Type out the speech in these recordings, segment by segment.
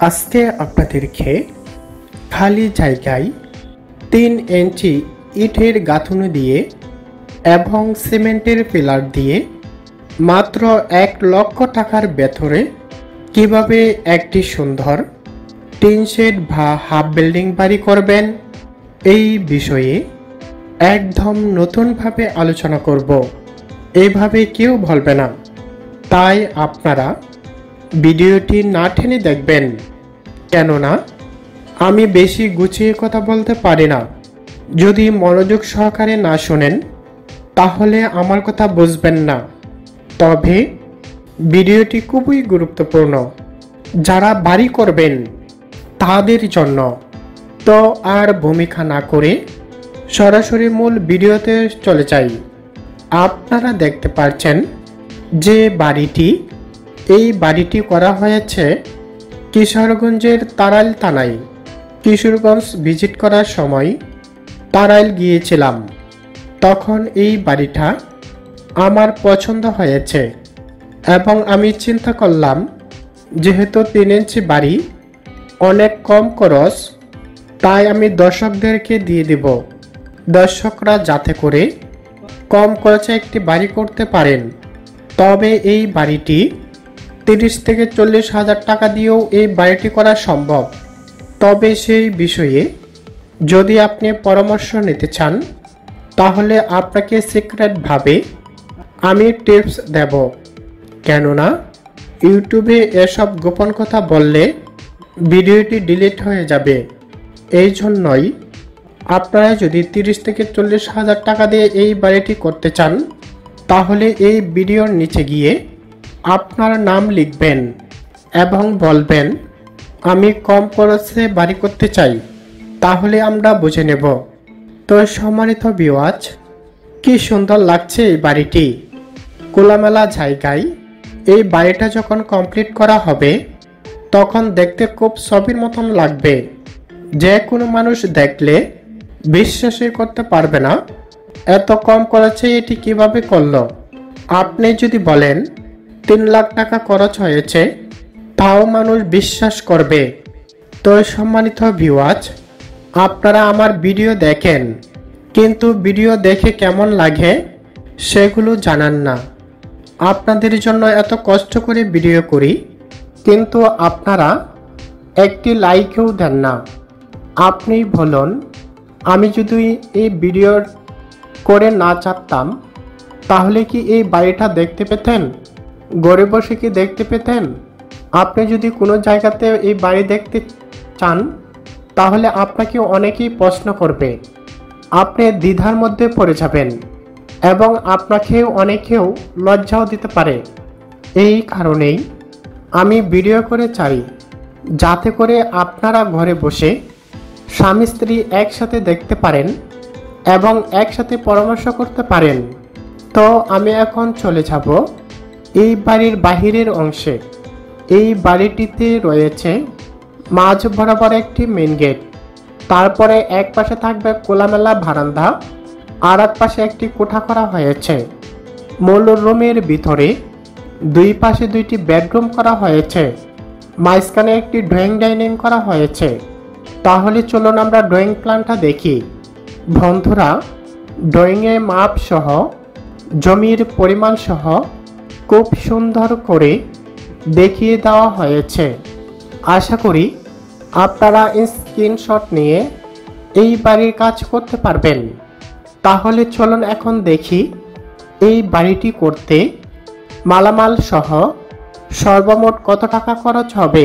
আজকে আপনাদেরকে খালি জায়গায় 3 ইঞ্চি ইটের গাঁথুনি দিয়ে এবং সিমেন্টের পিলার দিয়ে মাত্র 1 লক্ষ টাকার ভেতরে কিভাবে একটি সুন্দর টিন শেড বা হাফ বিল্ডিং বাড়ি করবেন এই বিষয়ে একদম নতুনভাবে আলোচনা করব। এইভাবে কেউ বলবে না, তাই আপনারা ভিডিওটি না টেনে দেখবেন, কেননা আমি বেশি গুছিয়ে কথা বলতে পারি না। যদি মনোযোগ সহকারে না শোনেন তাহলে আমার কথা বুঝবেন না। তবে ভিডিওটি খুবই গুরুত্বপূর্ণ যারা বাড়ি করবেন তাদের জন্য। তো আর ভূমিকা না করে সরাসরি মূল ভিডিওতে চলে যাই। আপনারা দেখতে পাচ্ছেন যে এই বাড়িটি করা হয়েছে কিশোরগঞ্জের তারাইল থানায়। কিশোরগঞ্জ ভিজিট করার সময় তারাইল গিয়েছিলাম, তখন এই বাড়িটা আমার পছন্দ হয়েছে এবং আমি চিন্তা করলাম যেহেতু 3 ইঞ্চি বাড়ি অনেক কম খরচ, তাই আমি দর্শকদেরকে দিয়ে দেব। দর্শকরা যাতে করে কম খরচে একটি বাড়ি করতে পারেন। তবে এই বাড়িটি 30 থেকে 40 হাজার টাকা দিয়েও এই বাড়িটি করা সম্ভব। তবে সেই বিষয়ে যদি আপনি পরামর্শ নিতে চান তাহলে আপনাকে সিক্রেটভাবে আমি টিপস দেব, কেননা ইউটিউবে এসব গোপন কথা বললে ভিডিওটি ডিলিট হয়ে যাবে। এই জন্যই আপনারা যদি 30 থেকে 40 হাজার টাকা দিয়ে এই বাড়িটি করতে চান তাহলে এই ভিডিওর নিচে গিয়ে আপনার নাম লিখবেন এবং বলবেন আমি কম খরচে বাড়ি করতে চাই, তাহলে আমরা বুঝে নেব। তো সম্মানিত ভিউয়ার্স, কি সুন্দর লাগছে এই বাড়িটি। খোলামেলা জায়গায় এই বাড়িটা যখন কমপ্লিট করা হবে তখন দেখতে খুব ছবির মতন লাগবে। যে কোনো মানুষ দেখলে বিশ্বাসই করতে পারবে না এত কম খরচে এটি কিভাবে করলো। আপনি যদি বলেন 3 লাখ টাকা খরচ হয়েছে তাও মানুষ বিশ্বাস করবে। তো সম্মানিত ভিউয়ার্স, আপনারা আমার ভিডিও দেখেন কিন্তু ভিডিও দেখে কেমন লাগে সেগুলো জানান না। আপনাদের জন্য এত কষ্ট করে ভিডিও করি কিন্তু আপনারা একটি লাইকও দেন না। আপনি বলুন, আমি যদি এই ভিডিও করে না চাইতাম তাহলে কি এই বাড়িটা দেখতে পেতেন? ঘরে বসে কি দেখতে পেতেন? আপনি যদি কোনো জায়গাতে এই বাড়ি দেখতে চান তাহলে আপনাকে অনেকেই প্রশ্ন করবে, আপনি দ্বিধার মধ্যে পড়ে যাবেন এবং আপনাকেও অনেকেও লজ্জাও দিতে পারে। এই কারণেই আমি ভিডিও করে চাই যাতে করে আপনারা ঘরে বসে স্বামী স্ত্রী একসাথে দেখতে পারেন এবং একসাথে পরামর্শ করতে পারেন। তো আমি এখন চলে যাব এই বাড়ির বাহিরের অংশে। এই বাড়িটিতে রয়েছে মাঝ বরাবর একটি মেন গেট, তারপরে এক পাশে থাকবে খোলামেলা বারান্দা, আর এক পাশে একটি কোঠা করা হয়েছে। মূল রুমের ভিতরে 2 পাশে 2টি বেডরুম করা হয়েছে, মাঝখানে একটি ড্রয়িং ডাইনিং করা হয়েছে। তাহলে চলুন আমরা ড্রয়িং প্ল্যানটা দেখি। বন্ধুরা, ড্রয়িংয়ে মাপ সহ জমির পরিমাণ সহ খুব সুন্দর করে দেখিয়ে দেওয়া হয়েছে। আশা করি আপনারা স্ক্রিনশট নিয়ে এই বাড়ির কাজ করতে পারবেন। তাহলে চলুন এখন দেখি এই বাড়িটি করতে মালামাল সহ সর্বমোট কত টাকা খরচ হবে।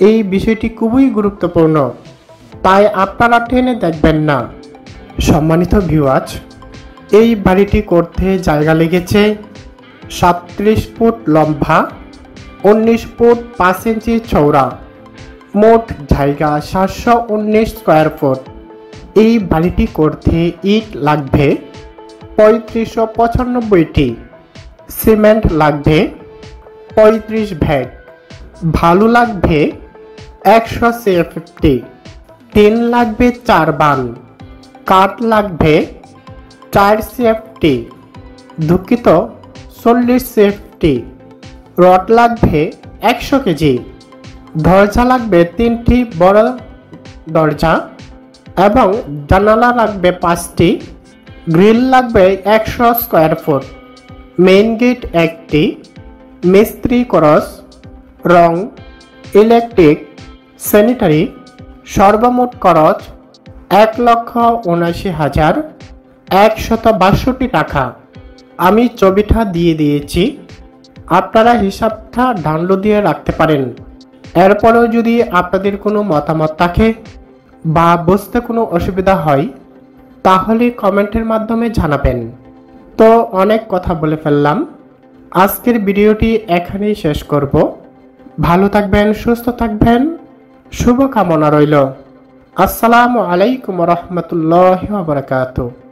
এই বিষয়টি খুবই গুরুত্বপূর্ণ, তাই আপনারা টেনে দেখবেন না। সম্মানিত ভিউয়ার্স, এই বাড়িটি করতে জায়গা লেগেছে 37 ফুট লম্বা, 19 ফুট 5 ইঞ্চি চওড়া, মোট জায়গা 719 স্কোয়ার ফুট। এই বাড়িটি করতে ইট লাগবে 3595টি, সিমেন্ট লাগবে 35 ব্যাগ, ভালো লাগবে 150, টিন লাগবে 4 বান, কাঠ লাগবে 4 সেফটি, দুঃখিত 40 সেফটি, রড লাগবে 100 কেজি, দরজা লাগবে 3টি বড় দরজা এবং জানালা লাগবে 5টি, গ্রিল লাগবে 100 স্কয়ার ফুট, মেইন গেট 1টি, মিস্ত্রি খরচ, রং, ইলেকট্রিক, স্যানিটারি সর্বমোট খরচ 1,79,162 টাকা। আমি ছবিটা দিয়ে দিয়েছি, আপনারা হিসাবটা ডাউনলোড দিয়ে রাখতে পারেন। এরপরেও যদি আপনাদের কোনো মতামত থাকে বা বুঝতে কোনো অসুবিধা হয় তাহলে কমেন্টের মাধ্যমে জানাবেন। তো অনেক কথা বলে ফেললাম, আজকের ভিডিওটি এখানেই শেষ করব। ভালো থাকবেন, সুস্থ থাকবেন, শুভকামনা রইল। আসসালামু আলাইকুম রহমতুল্লাহি ওয়া বারাকাতুহু।